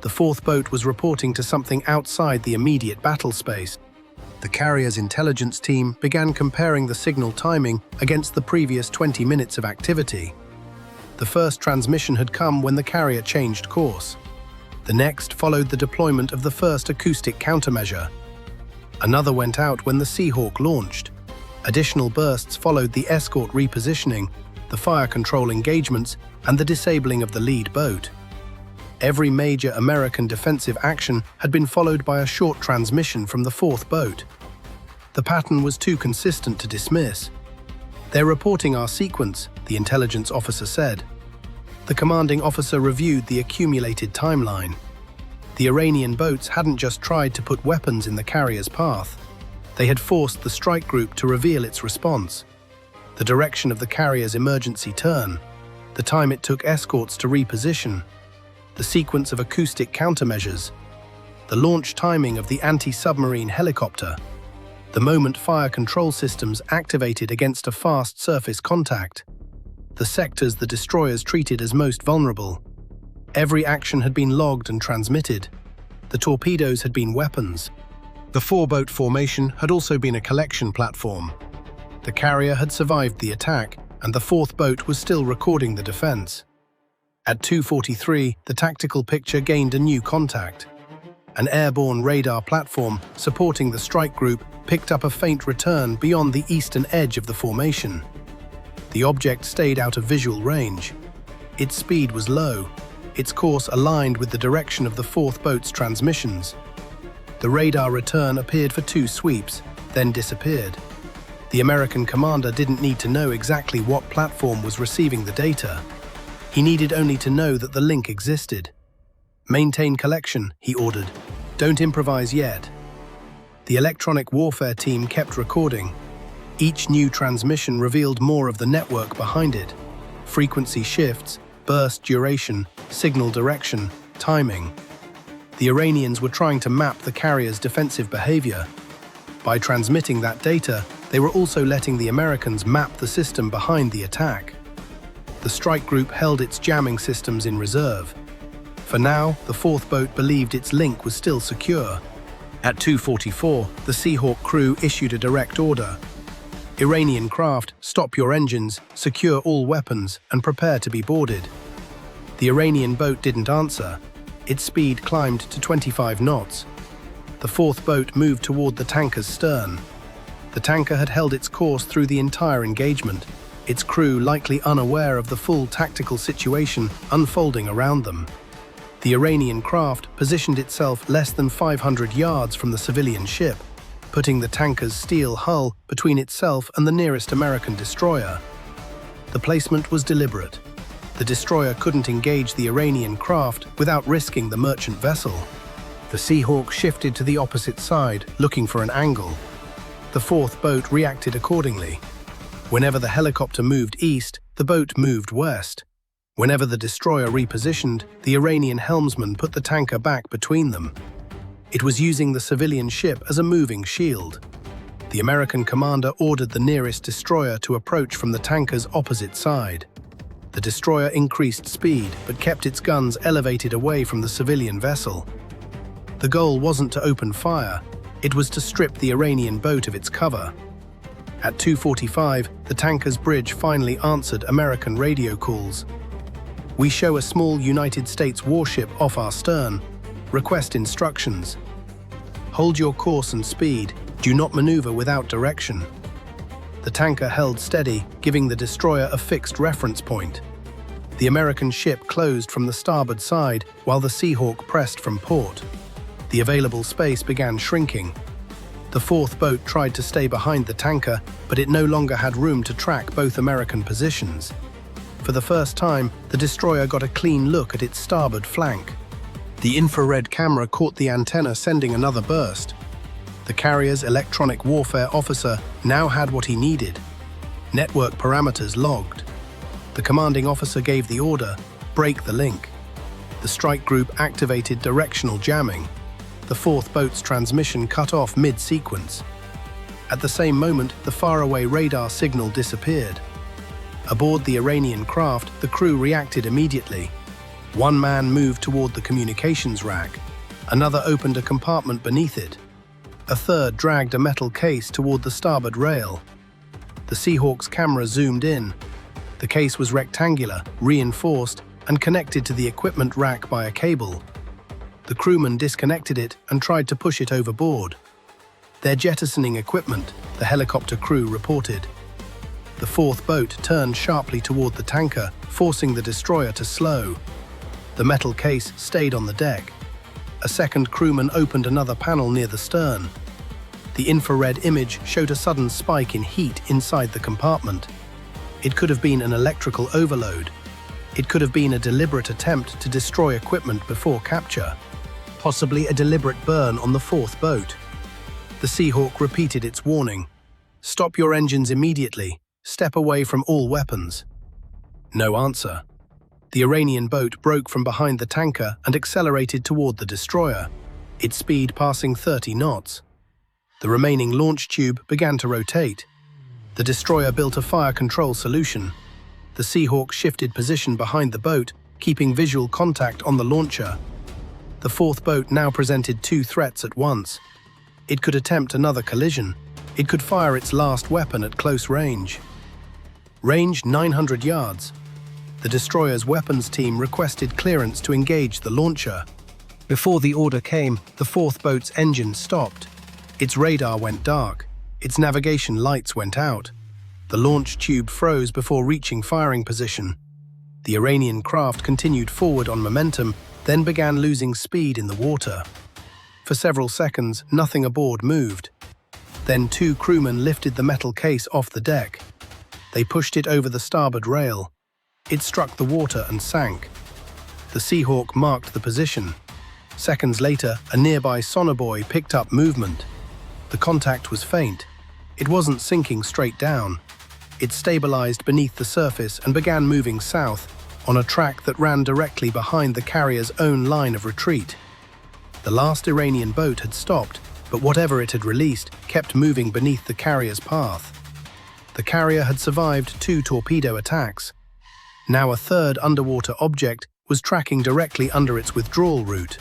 The 4th boat was reporting to something outside the immediate battle space. The carrier's intelligence team began comparing the signal timing against the previous 20 minutes of activity. The first transmission had come when the carrier changed course. The next followed the deployment of the first acoustic countermeasure. Another went out when the Seahawk launched. Additional bursts followed the escort repositioning, the fire control engagements, and the disabling of the lead boat. Every major American defensive action had been followed by a short transmission from the fourth boat. The pattern was too consistent to dismiss. "They're reporting our sequence," the intelligence officer said. The commanding officer reviewed the accumulated timeline. The Iranian boats hadn't just tried to put weapons in the carrier's path. They had forced the strike group to reveal its response. The direction of the carrier's emergency turn, the time it took escorts to reposition, the sequence of acoustic countermeasures, the launch timing of the anti-submarine helicopter, the moment fire control systems activated against a fast surface contact, the sectors the destroyers treated as most vulnerable. Every action had been logged and transmitted. The torpedoes had been weapons. The four-boat formation had also been a collection platform. The carrier had survived the attack, and the fourth boat was still recording the defense. At 2:43, the tactical picture gained a new contact. An airborne radar platform supporting the strike group picked up a faint return beyond the eastern edge of the formation. The object stayed out of visual range. Its speed was low, its course aligned with the direction of the fourth boat's transmissions. The radar return appeared for 2 sweeps, then disappeared. The American commander didn't need to know exactly what platform was receiving the data. He needed only to know that the link existed. "Maintain collection," he ordered. "Don't improvise yet." The electronic warfare team kept recording. Each new transmission revealed more of the network behind it: frequency shifts, burst duration, signal direction, timing. The Iranians were trying to map the carrier's defensive behavior. By transmitting that data, they were also letting the Americans map the system behind the attack. The strike group held its jamming systems in reserve. For now, the fourth boat believed its link was still secure. At 2:44, the Seahawk crew issued a direct order. "Iranian craft, stop your engines, secure all weapons, and prepare to be boarded." The Iranian boat didn't answer. Its speed climbed to 25 knots. The fourth boat moved toward the tanker's stern. The tanker had held its course through the entire engagement, its crew likely unaware of the full tactical situation unfolding around them. The Iranian craft positioned itself less than 500 yards from the civilian ship, putting the tanker's steel hull between itself and the nearest American destroyer. The placement was deliberate. The destroyer couldn't engage the Iranian craft without risking the merchant vessel. The Seahawk shifted to the opposite side, looking for an angle. The fourth boat reacted accordingly. Whenever the helicopter moved east, the boat moved west. Whenever the destroyer repositioned, the Iranian helmsman put the tanker back between them. It was using the civilian ship as a moving shield. The American commander ordered the nearest destroyer to approach from the tanker's opposite side. The destroyer increased speed, but kept its guns elevated away from the civilian vessel. The goal wasn't to open fire, it was to strip the Iranian boat of its cover. At 2:45, the tanker's bridge finally answered American radio calls. "We show a small United States warship off our stern. Request instructions. Hold your course and speed. Do not maneuver without direction." The tanker held steady, giving the destroyer a fixed reference point. The American ship closed from the starboard side while the Seahawk pressed from port. The available space began shrinking. The fourth boat tried to stay behind the tanker, but it no longer had room to track both American positions. For the first time, the destroyer got a clean look at its starboard flank. The infrared camera caught the antenna sending another burst. The carrier's electronic warfare officer now had what he needed. Network parameters logged. The commanding officer gave the order, "Break the link." The strike group activated directional jamming. The fourth boat's transmission cut off mid-sequence. At the same moment, the faraway radar signal disappeared. Aboard the Iranian craft, the crew reacted immediately. One man moved toward the communications rack. Another opened a compartment beneath it. A third dragged a metal case toward the starboard rail. The Seahawk's camera zoomed in. The case was rectangular, reinforced, and connected to the equipment rack by a cable. The crewmen disconnected it and tried to push it overboard. They're jettisoning equipment, the helicopter crew reported. The fourth boat turned sharply toward the tanker, forcing the destroyer to slow. The metal case stayed on the deck. A second crewman opened another panel near the stern. The infrared image showed a sudden spike in heat inside the compartment. It could have been an electrical overload. It could have been a deliberate attempt to destroy equipment before capture. Possibly a deliberate burn on the fourth boat. The Seahawk repeated its warning. "Stop your engines immediately. Step away from all weapons." No answer. The Iranian boat broke from behind the tanker and accelerated toward the destroyer, its speed passing 30 knots. The remaining launch tube began to rotate. The destroyer built a fire control solution. The Seahawk shifted position behind the boat, keeping visual contact on the launcher. The fourth boat now presented two threats at once. It could attempt another collision. It could fire its last weapon at close range. Range 900 yards. The destroyer's weapons team requested clearance to engage the launcher. Before the order came, the fourth boat's engine stopped. Its radar went dark. Its navigation lights went out. The launch tube froze before reaching firing position. The Iranian craft continued forward on momentum, then began losing speed in the water. For several seconds, nothing aboard moved. Then two crewmen lifted the metal case off the deck. They pushed it over the starboard rail. It struck the water and sank. The Seahawk marked the position. Seconds later, a nearby sonobuoy picked up movement. The contact was faint. It wasn't sinking straight down. It stabilized beneath the surface and began moving south on a track that ran directly behind the carrier's own line of retreat. The last Iranian boat had stopped, but whatever it had released kept moving beneath the carrier's path. The carrier had survived 2 torpedo attacks. Now a third underwater object was tracking directly under its withdrawal route.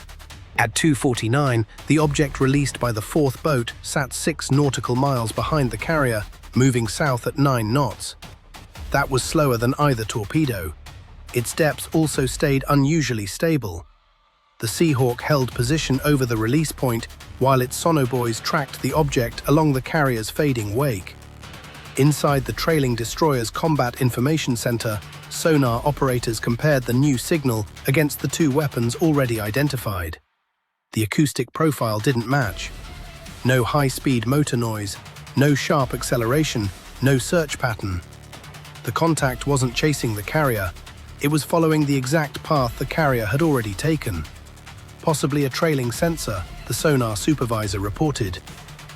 At 2:49, the object released by the fourth boat sat 6 nautical miles behind the carrier, moving south at 9 knots. That was slower than either torpedo. Its depth also stayed unusually stable. The Seahawk held position over the release point while its sonobuoys tracked the object along the carrier's fading wake. Inside the trailing destroyer's combat information center, sonar operators compared the new signal against the 2 weapons already identified. The acoustic profile didn't match. No high-speed motor noise, no sharp acceleration, no search pattern. The contact wasn't chasing the carrier. It was following the exact path the carrier had already taken. Possibly a trailing sensor, the sonar supervisor reported.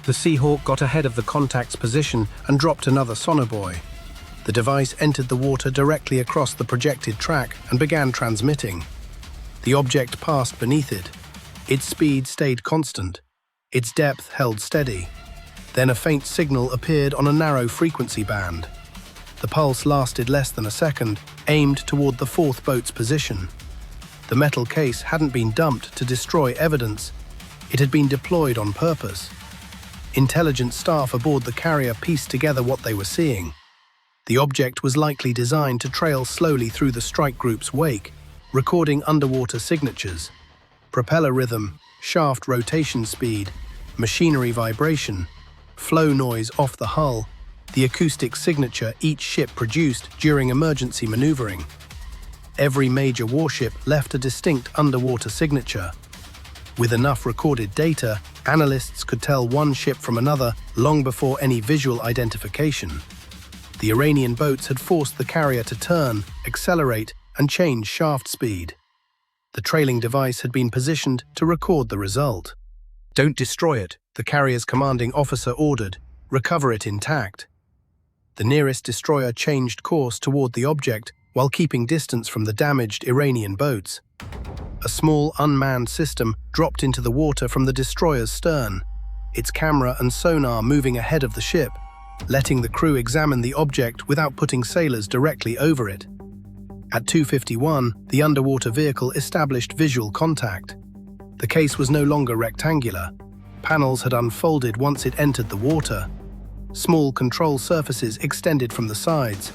The Seahawk got ahead of the contact's position and dropped another sonobuoy. The device entered the water directly across the projected track and began transmitting. The object passed beneath it. Its speed stayed constant. Its depth held steady. Then a faint signal appeared on a narrow frequency band. The pulse lasted less than a second, aimed toward the fourth boat's position. The metal case hadn't been dumped to destroy evidence. It had been deployed on purpose. Intelligence staff aboard the carrier pieced together what they were seeing. The object was likely designed to trail slowly through the strike group's wake, recording underwater signatures. Propeller rhythm, shaft rotation speed, machinery vibration, flow noise off the hull, the acoustic signature each ship produced during emergency maneuvering. Every major warship left a distinct underwater signature. With enough recorded data, analysts could tell one ship from another long before any visual identification. The Iranian boats had forced the carrier to turn, accelerate, and change shaft speed. The trailing device had been positioned to record the result. "Don't destroy it," the carrier's commanding officer ordered. "Recover it intact." The nearest destroyer changed course toward the object while keeping distance from the damaged Iranian boats. A small unmanned system dropped into the water from the destroyer's stern, its camera and sonar moving ahead of the ship, letting the crew examine the object without putting sailors directly over it. At 2:51, the underwater vehicle established visual contact. The case was no longer rectangular. Panels had unfolded once it entered the water. Small control surfaces extended from the sides.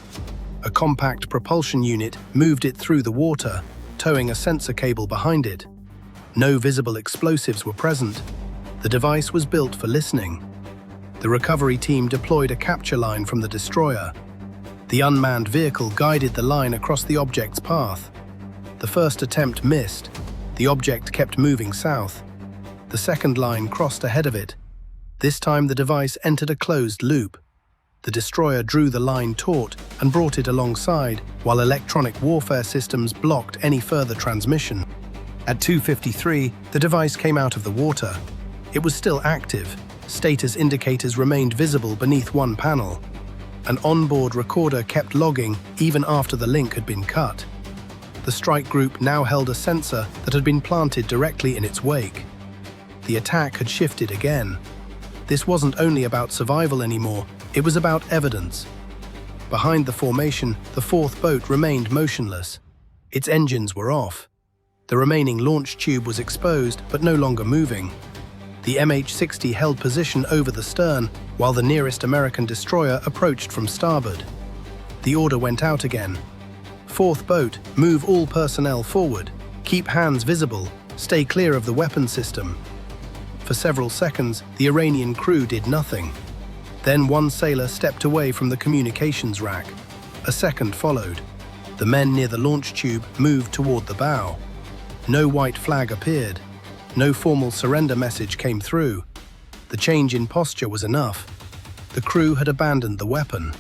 A compact propulsion unit moved it through the water, towing a sensor cable behind it. No visible explosives were present. The device was built for listening. The recovery team deployed a capture line from the destroyer. The unmanned vehicle guided the line across the object's path. The first attempt missed. The object kept moving south. The second line crossed ahead of it. This time the device entered a closed loop. The destroyer drew the line taut and brought it alongside, while electronic warfare systems blocked any further transmission. At 2:53, the device came out of the water. It was still active. Status indicators remained visible beneath one panel. An onboard recorder kept logging even after the link had been cut. The strike group now held a sensor that had been planted directly in its wake. The attack had shifted again. This wasn't only about survival anymore, it was about evidence. Behind the formation, the fourth boat remained motionless. Its engines were off. The remaining launch tube was exposed but no longer moving. The MH-60 held position over the stern, while the nearest American destroyer approached from starboard. The order went out again. Fourth boat, move all personnel forward. Keep hands visible. Stay clear of the weapon system. For several seconds, the Iranian crew did nothing. Then one sailor stepped away from the communications rack. A second followed. The men near the launch tube moved toward the bow. No white flag appeared. No formal surrender message came through. The change in posture was enough. The crew had abandoned the weapon.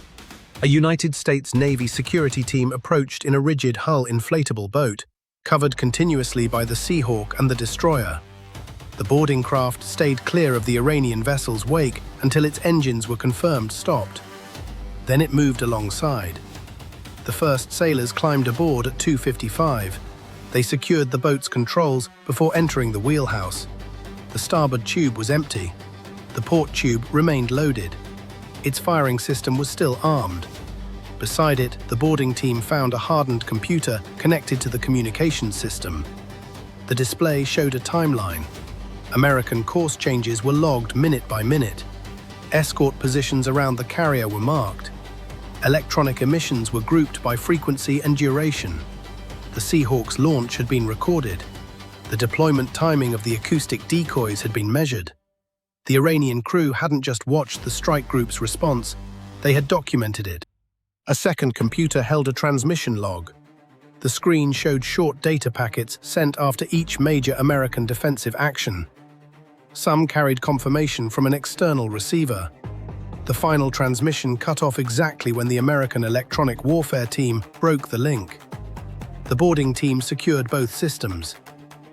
A United States Navy security team approached in a rigid hull inflatable boat, covered continuously by the Seahawk and the destroyer. The boarding craft stayed clear of the Iranian vessel's wake until its engines were confirmed stopped. Then it moved alongside. The first sailors climbed aboard at 2:55. They secured the boat's controls before entering the wheelhouse. The starboard tube was empty. The port tube remained loaded. Its firing system was still armed. Beside it, the boarding team found a hardened computer connected to the communications system. The display showed a timeline. American course changes were logged minute by minute. Escort positions around the carrier were marked. Electronic emissions were grouped by frequency and duration. The Seahawk's launch had been recorded. The deployment timing of the acoustic decoys had been measured. The Iranian crew hadn't just watched the strike group's response, they had documented it. A second computer held a transmission log. The screen showed short data packets sent after each major American defensive action. Some carried confirmation from an external receiver. The final transmission cut off exactly when the American electronic warfare team broke the link. The boarding team secured both systems.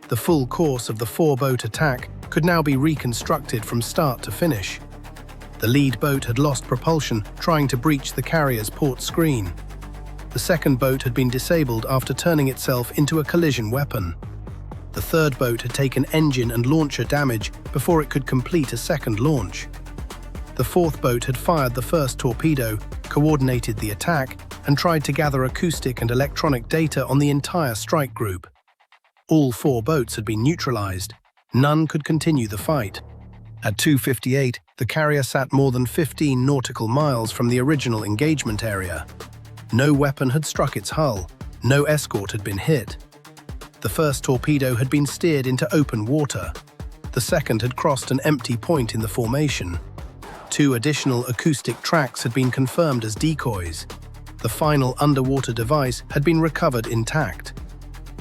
The full course of the four-boat attack could now be reconstructed from start to finish. The lead boat had lost propulsion trying to breach the carrier's port screen. The second boat had been disabled after turning itself into a collision weapon. The third boat had taken engine and launcher damage before it could complete a second launch. The fourth boat had fired the first torpedo, coordinated the attack, and tried to gather acoustic and electronic data on the entire strike group. All four boats had been neutralized. None could continue the fight. At 2:58, the carrier sat more than 15 nautical miles from the original engagement area. No weapon had struck its hull. No escort had been hit. The first torpedo had been steered into open water. The second had crossed an empty point in the formation. Two additional acoustic tracks had been confirmed as decoys. The final underwater device had been recovered intact.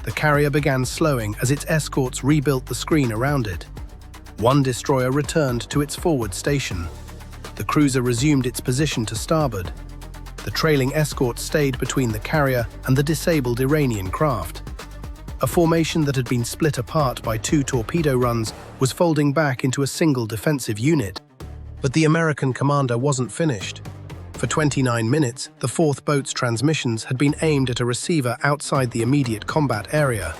The carrier began slowing as its escorts rebuilt the screen around it. One destroyer returned to its forward station. The cruiser resumed its position to starboard. The trailing escort stayed between the carrier and the disabled Iranian craft. A formation that had been split apart by two torpedo runs was folding back into a single defensive unit. But the American commander wasn't finished. For 29 minutes, the fourth boat's transmissions had been aimed at a receiver outside the immediate combat area.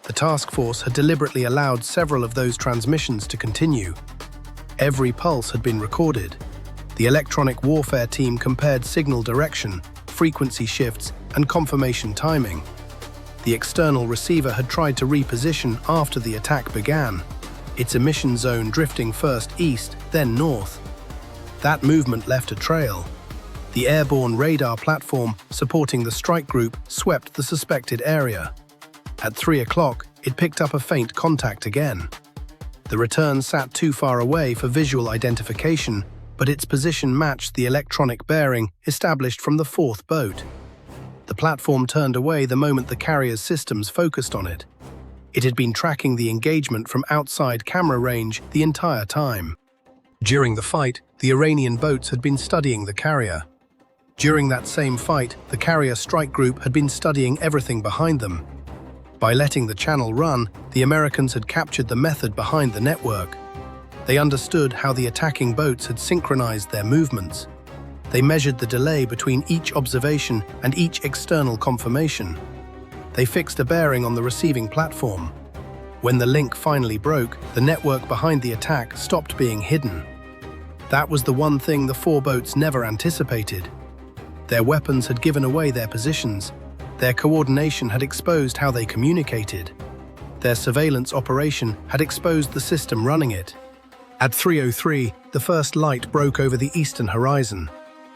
The task force had deliberately allowed several of those transmissions to continue. Every pulse had been recorded. The electronic warfare team compared signal direction, frequency shifts, and confirmation timing. The external receiver had tried to reposition after the attack began, its emission zone drifting first east, then north. That movement left a trail. The airborne radar platform supporting the strike group swept the suspected area. At 3 o'clock, it picked up a faint contact again. The return sat too far away for visual identification, but its position matched the electronic bearing established from the fourth boat. The platform turned away the moment the carrier's systems focused on it. It had been tracking the engagement from outside camera range the entire time. During the fight, the Iranian boats had been studying the carrier. During that same fight, the carrier strike group had been studying everything behind them. By letting the channel run, the Americans had captured the method behind the network. They understood how the attacking boats had synchronized their movements. They measured the delay between each observation and each external confirmation. They fixed a bearing on the receiving platform. When the link finally broke, the network behind the attack stopped being hidden. That was the one thing the four boats never anticipated. Their weapons had given away their positions. Their coordination had exposed how they communicated. Their surveillance operation had exposed the system running it. At 3:03, the first light broke over the eastern horizon.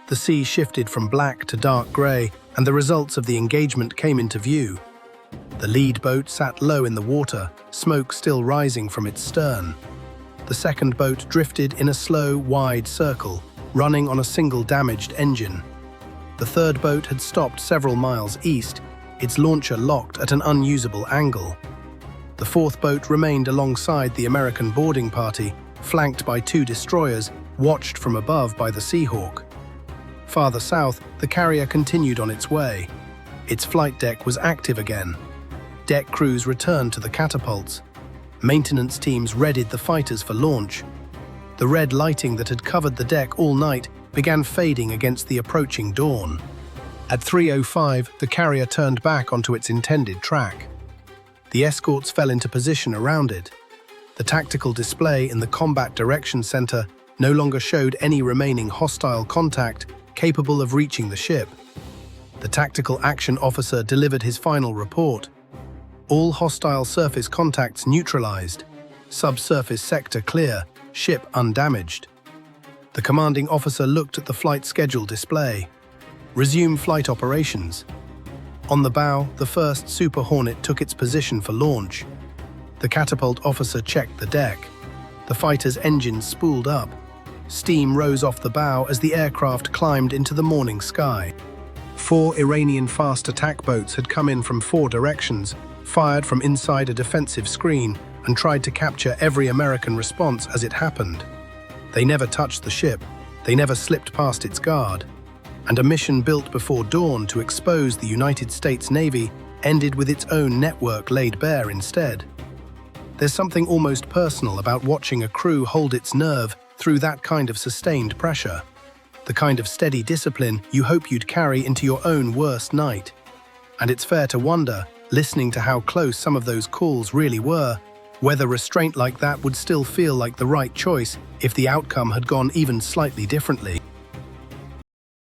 The sea shifted from black to dark grey, and the results of the engagement came into view. The lead boat sat low in the water, smoke still rising from its stern. The second boat drifted in a slow, wide circle, running on a single damaged engine. The third boat had stopped several miles east, its launcher locked at an unusable angle. The fourth boat remained alongside the American boarding party, flanked by two destroyers, watched from above by the Seahawk. Farther south, the carrier continued on its way. Its flight deck was active again. Deck crews returned to the catapults. Maintenance teams readied the fighters for launch. The red lighting that had covered the deck all night began fading against the approaching dawn. At 3:05, the carrier turned back onto its intended track. The escorts fell into position around it. The tactical display in the Combat Direction Center no longer showed any remaining hostile contact capable of reaching the ship. The tactical action officer delivered his final report. All hostile surface contacts neutralized. Subsurface sector clear, ship undamaged. The commanding officer looked at the flight schedule display. Resume flight operations. On the bow, the first Super Hornet took its position for launch. The catapult officer checked the deck. The fighter's engines spooled up. Steam rose off the bow as the aircraft climbed into the morning sky. 4 Iranian fast attack boats had come in from 4 directions, fired from inside a defensive screen, and tried to capture every American response as it happened. They never touched the ship, they never slipped past its guard, and a mission built before dawn to expose the United States Navy ended with its own network laid bare instead. There's something almost personal about watching a crew hold its nerve through that kind of sustained pressure, the kind of steady discipline you hope you'd carry into your own worst night. And it's fair to wonder, listening to how close some of those calls really were, whether restraint like that would still feel like the right choice if the outcome had gone even slightly differently.